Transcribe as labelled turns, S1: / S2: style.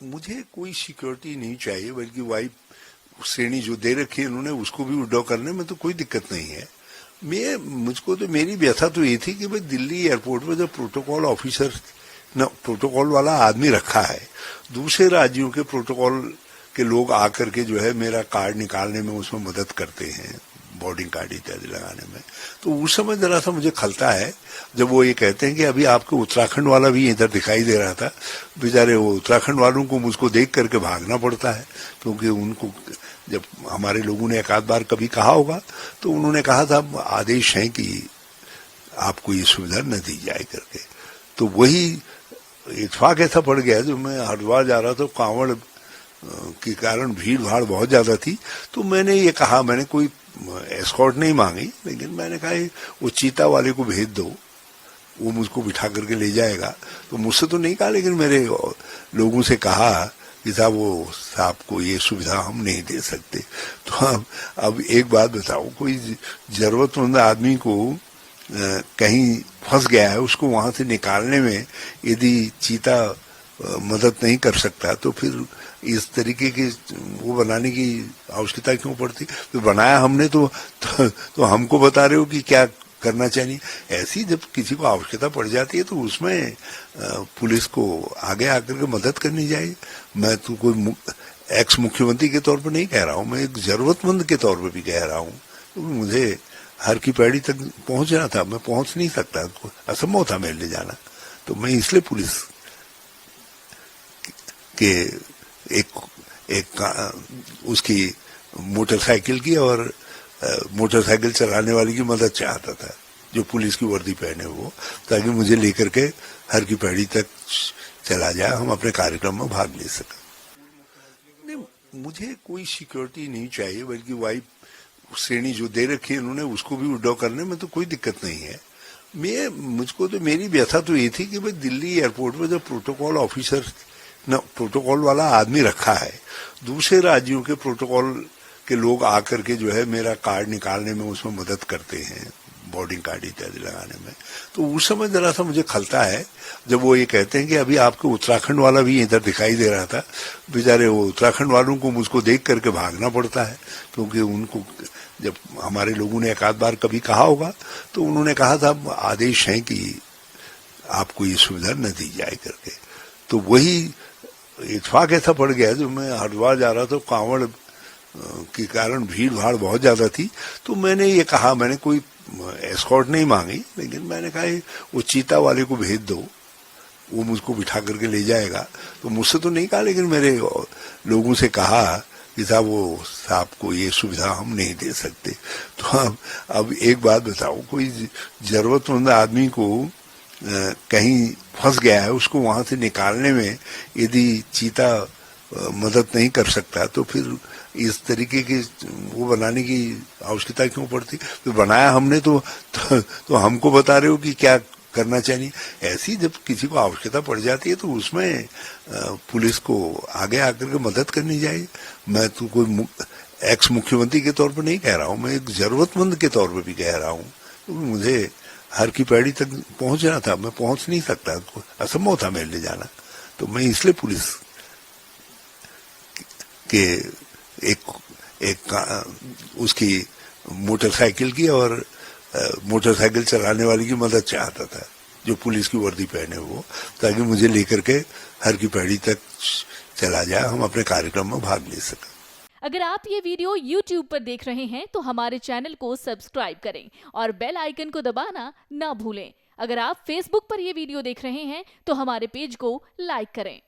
S1: मुझे कोई सिक्योरिटी नहीं चाहिए, बल्कि वाइफ श्रेणी जो दे रखी है उन्होंने उसको भी विड्रॉ करने में तो कोई दिक्कत नहीं है। मुझको तो मेरी व्यथा तो ये थी कि भाई दिल्ली एयरपोर्ट में जो प्रोटोकॉल ऑफिसर न प्रोटोकॉल वाला आदमी रखा है, दूसरे राज्यों के प्रोटोकॉल के लोग आकर के जो है मेरा कार्ड निकालने में उसमें मदद करते हैं, बोर्डिंग कार्ड इत्यादि लगाने में। तो उस समय जरा सा मुझे खलता है जब वो ये कहते हैं कि अभी आपको उत्तराखंड वाला भी इधर दिखाई दे रहा था। बेचारे वो उत्तराखंड वालों को मुझको देख करके भागना पड़ता है, क्योंकि उनको जब हमारे लोगों ने एक आध बार कभी कहा होगा तो उन्होंने कहा था आदेश है कि आपको ये सुविधा न दी जाए करके। तो वही इत्फाक ऐसा पड़ गया, जो मैं हरिद्वार जा रहा था, कांवड़ के कारण भीड़ भाड़ बहुत ज्यादा थी, तो मैंने ये कहा, मैंने कोई एस्कॉर्ट नहीं मांगी, लेकिन मैंने कहा वो चीता वाले को भेज दो, वो मुझको बिठा करके ले जाएगा। तो मुझसे तो नहीं कहा, लेकिन मेरे लोगों से कहा कि साहब वो साहब को ये सुविधा हम नहीं दे सकते। तो अब एक बात बताओ, कोई जरूरतमंद आदमी को कहीं फंस गया है, उसको वहां से निकालने में यदि चीता मदद नहीं कर सकता, तो फिर इस तरीके की वो बनाने की आवश्यकता क्यों पड़ती? तो बनाया हमने तो हमको बता रहे हो कि क्या करना चाहिए। ऐसी जब किसी को आवश्यकता पड़ जाती है तो उसमें पुलिस को आगे आकर के मदद करनी चाहिए। मैं तो कोई एक्स मुख्यमंत्री के तौर पर नहीं कह रहा हूँ, मैं एक जरूरतमंद के तौर पर भी कह रहा हूँ, क्योंकि मुझे हर की पैड़ी तक पहुंचना था, मैं पहुंच नहीं सकता, असंभव था मेरे लिए जाना। तो मैं इसलिए पुलिस के उसकी मोटरसाइकिल की और मोटरसाइकिल चलाने वाले की मदद चाहता था, जो पुलिस की वर्दी पहने वो, ताकि मुझे लेकर के हर की पैड़ी तक चला जाए, हम अपने कार्यक्रम में भाग ले सकें। नहीं, मुझे कोई सिक्योरिटी नहीं चाहिए, बल्कि वाइफ श्रेणी जो दे रखी है उन्होंने उसको भी विड्रॉ करने में तो कोई दिक्कत नहीं है। मुझको तो मेरी व्यथा तो ये थी कि भाई दिल्ली एयरपोर्ट में जो प्रोटोकॉल ऑफिसर न प्रोटोकॉल वाला आदमी रखा है, दूसरे राज्यों के प्रोटोकॉल के लोग आकर के जो है मेरा कार्ड निकालने में उसमें मदद करते हैं, बोर्डिंग कार्ड इत्यादि लगाने में। तो उस समय जरा सा मुझे खलता है जब वो ये कहते हैं कि अभी आपको उत्तराखंड वाला भी इधर दिखाई दे रहा था। बेचारे वो उत्तराखंड वालों को मुझको देख करके भागना पड़ता है, क्योंकि उनको जब हमारे लोगों ने एक आध बार कभी कहा होगा तो उन्होंने कहा था आदेश है कि आपको ये सुविधा न दी जाए करके। तो वही इत्फाक ऐसा पड़ गया, जो मैं हरिद्वार जा रहा था, कांवड़ के कारण भीड़ भाड़ बहुत ज्यादा थी, तो मैंने ये कहा, मैंने कोई एस्कॉर्ट नहीं मांगी, लेकिन मैंने कहा वो चीता वाले को भेज दो, वो मुझको बिठा करके ले जाएगा। तो मुझसे तो नहीं कहा, लेकिन मेरे लोगों से कहा कि साहब वो साहब को ये सुविधा हम नहीं दे सकते। तो अब एक बात बताओ, कोई जरूरतमंद आदमी को कहीं फंस गया है, उसको वहां से निकालने में यदि चीता मदद नहीं कर सकता, तो फिर इस तरीके की वो बनाने की आवश्यकता क्यों पड़ती? तो बनाया हमने तो हमको बता रहे हो कि क्या करना चाहिए। ऐसी जब किसी को आवश्यकता पड़ जाती है तो उसमें पुलिस को आगे आकर के मदद करनी चाहिए। मैं तो कोई एक्स मुख्यमंत्री के तौर पर नहीं कह रहा हूँ, मैं एक जरूरतमंद के तौर पर भी कह रहा हूँ, क्योंकि मुझे हर की पैड़ी तक पहुंचना था, मैं पहुंच नहीं सकता, असंभव था मेरे लिए जाना। तो मैं इसलिए पुलिस के उसकी मोटरसाइकिल की और मोटरसाइकिल चलाने वाले की मदद चाहता था, जो पुलिस की वर्दी पहने वो, ताकि मुझे लेकर के हर की पैड़ी तक चला जाए, हम अपने कार्यक्रम में भाग ले सकें।
S2: अगर आप ये वीडियो YouTube पर देख रहे हैं तो हमारे चैनल को सब्सक्राइब करें और बेल आइकन को दबाना ना भूलें। अगर आप Facebook पर ये वीडियो देख रहे हैं तो हमारे पेज को लाइक करें।